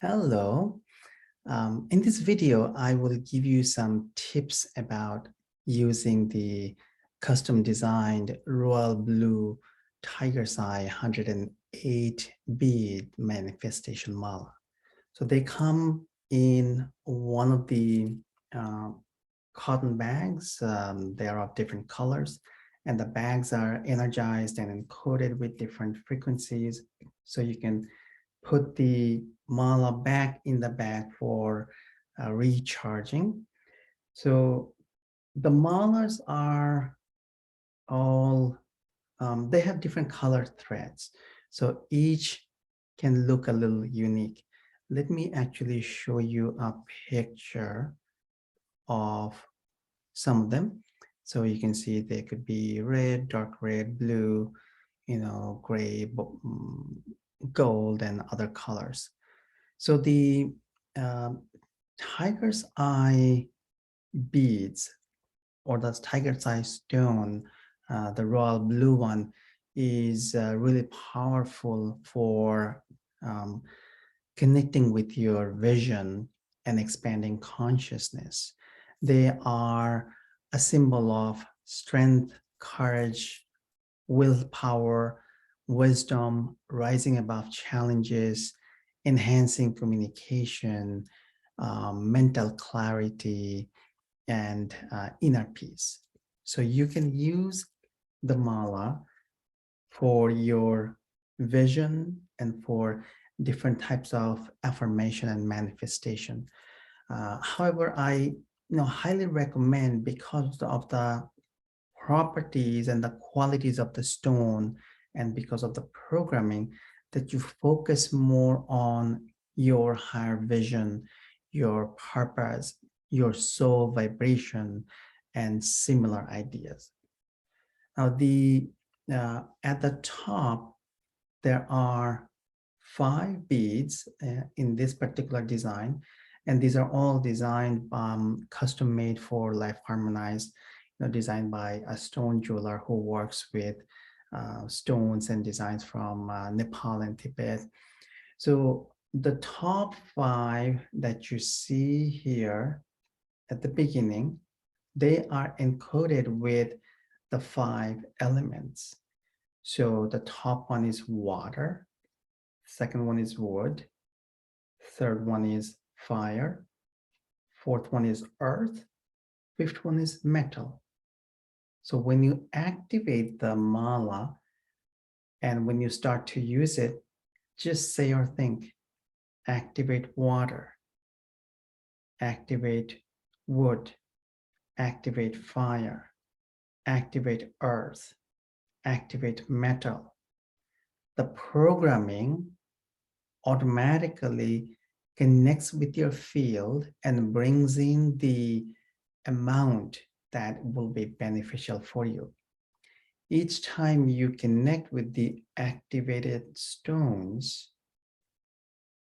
Hello. In this video, I will give you some tips about using the custom designed royal blue tiger's eye 108 bead manifestation mala. So they come in one of the uh, cotton bags. They are of different colors, and the bags are energized and encoded with different frequencies. So you can put the mala back in the bag for recharging. So the malas are all, they have different color threads. So each can look a little unique. Let me actually show you a picture of some of them. So you can see they could be red, dark red, blue, gray, gold, and other colors. So the um, tiger's eye beads, or the tiger's eye stone, the royal blue one, is really powerful for um, connecting with your vision and expanding consciousness. They are a symbol of strength, courage, willpower, wisdom, rising above challenges, enhancing communication, mental clarity, and inner peace. So you can use the mala for your vision and for different types of affirmation and manifestation. However, I highly recommend, because of the properties and the qualities of the stone and because of the programming, that you focus more on your higher vision, your purpose, your soul vibration, and similar ideas. Now, at the top, there are 5 beads in this particular design, and these are all designed, custom made for Life Harmonized, designed by a stone jeweler who works with stones and designs from Nepal and Tibet. So the top 5 that you see here at the beginning, they are encoded with the 5 elements. So the top one is water, second one is wood, third one is fire, fourth one is earth, fifth one is metal. So when you activate the mala and when you start to use it, just say or think, activate water, activate wood, activate fire, activate earth, activate metal. The programming automatically connects with your field and brings in the amount that will be beneficial for you. Each time you connect with the activated stones,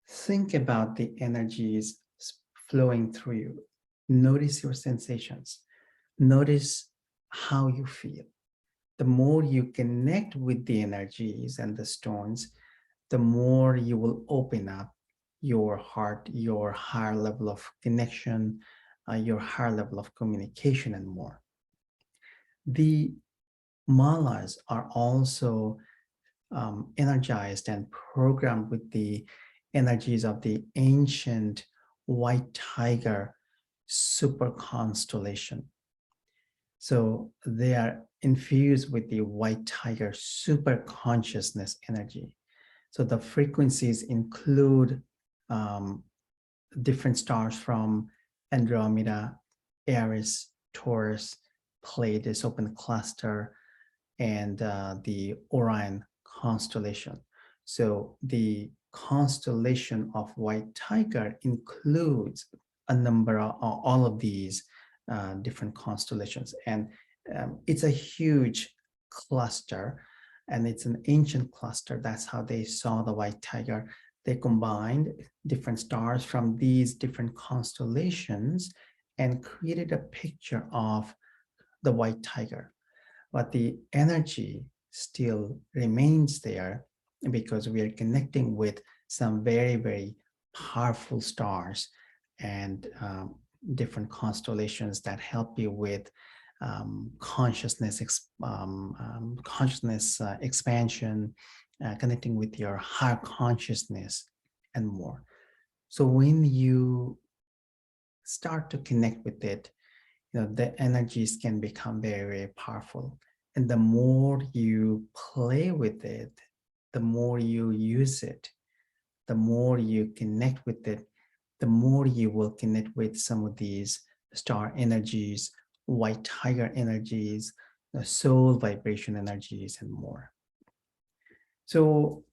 think about the energies flowing through you. Notice your sensations. Notice how you feel. The more you connect with the energies and the stones, the more you will open up your heart, your higher level of connection, your higher level of communication, and more. The malas are also energized and programmed with the energies of the ancient white tiger super constellation. So they are infused with the white tiger super consciousness energy. So the frequencies include different stars from Andromeda, Aries, Taurus, Pleiades open cluster, and the Orion constellation. So the constellation of White Tiger includes a number of all of these different constellations, and it's a huge cluster, and it's an ancient cluster. That's how they saw the White Tiger. They combined different stars from these different constellations and created a picture of the White Tiger. But the energy still remains there because we are connecting with some very, very powerful stars and different constellations that help you with consciousness expansion, connecting with your higher consciousness and more. So when you start to connect with it, the energies can become very, very powerful. And the more you play with it, the more you use it, the more you connect with it, the more you will connect with some of these star energies, white tiger energies, the soul vibration energies, and more. So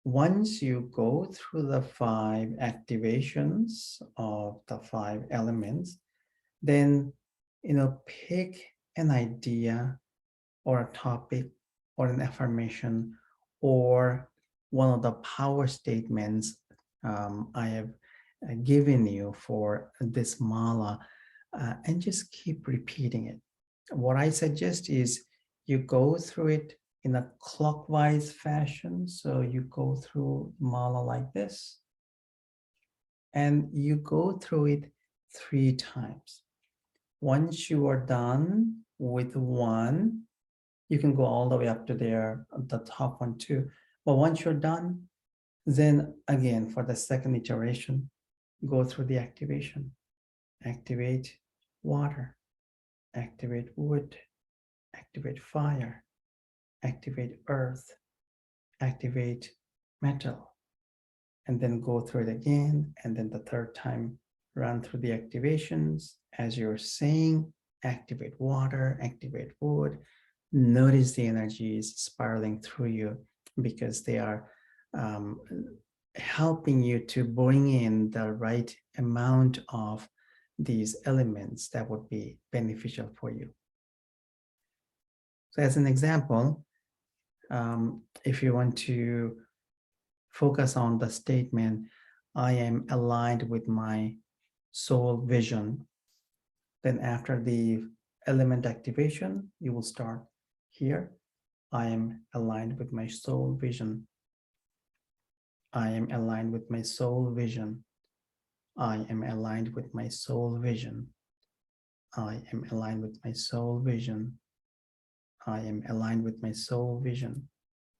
once you go through the 5 activations of the 5 elements, then pick an idea or a topic or an affirmation or one of the power statements I have given you for this mala, and just keep repeating it. What I suggest is you go through it in a clockwise fashion. So you go through mala like this, and you go through it 3 times. Once you are done with one, you can go all the way up to there, the top one too. But once you're done, then again, for the second iteration, go through the activation. Activate water, activate wood, activate fire, activate earth, activate metal, and then go through it again. And then the third time, run through the activations as you're saying, activate water, activate wood. Notice the energies spiraling through you because they are helping you to bring in the right amount of these elements that would be beneficial for you. So as an example, if you want to focus on the statement, I am aligned with my soul vision, then after the element activation, you will start here. I am aligned with my soul vision. I am aligned with my soul vision. I am aligned with my soul vision. I am aligned with my soul vision. I am aligned with my soul vision.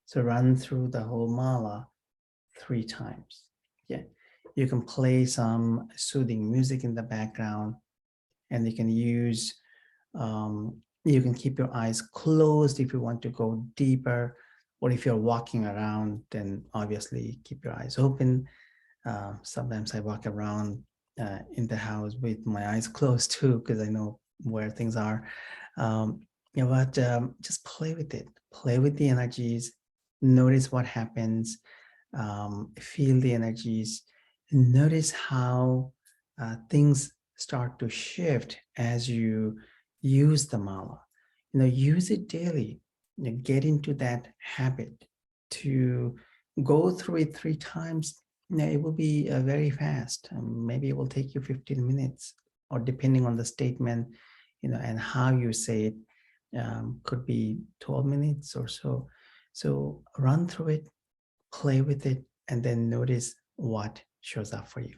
So run through the whole mala 3 times. Yeah, you can play some soothing music in the background, and you can use, you can keep your eyes closed if you want to go deeper, or if you're walking around, then obviously keep your eyes open. Sometimes I walk around in the house with my eyes closed too, because I know where things are. But just play with it. Play with the energies. Notice what happens. Feel the energies. Notice how things start to shift as you use the mala. Use it daily. Get into that habit to go through it 3 times. It will be very fast. Maybe it will take you 15 minutes, or depending on the statement, and how you say it, could be 12 minutes or so. So run through it, play with it, and then notice what shows up for you.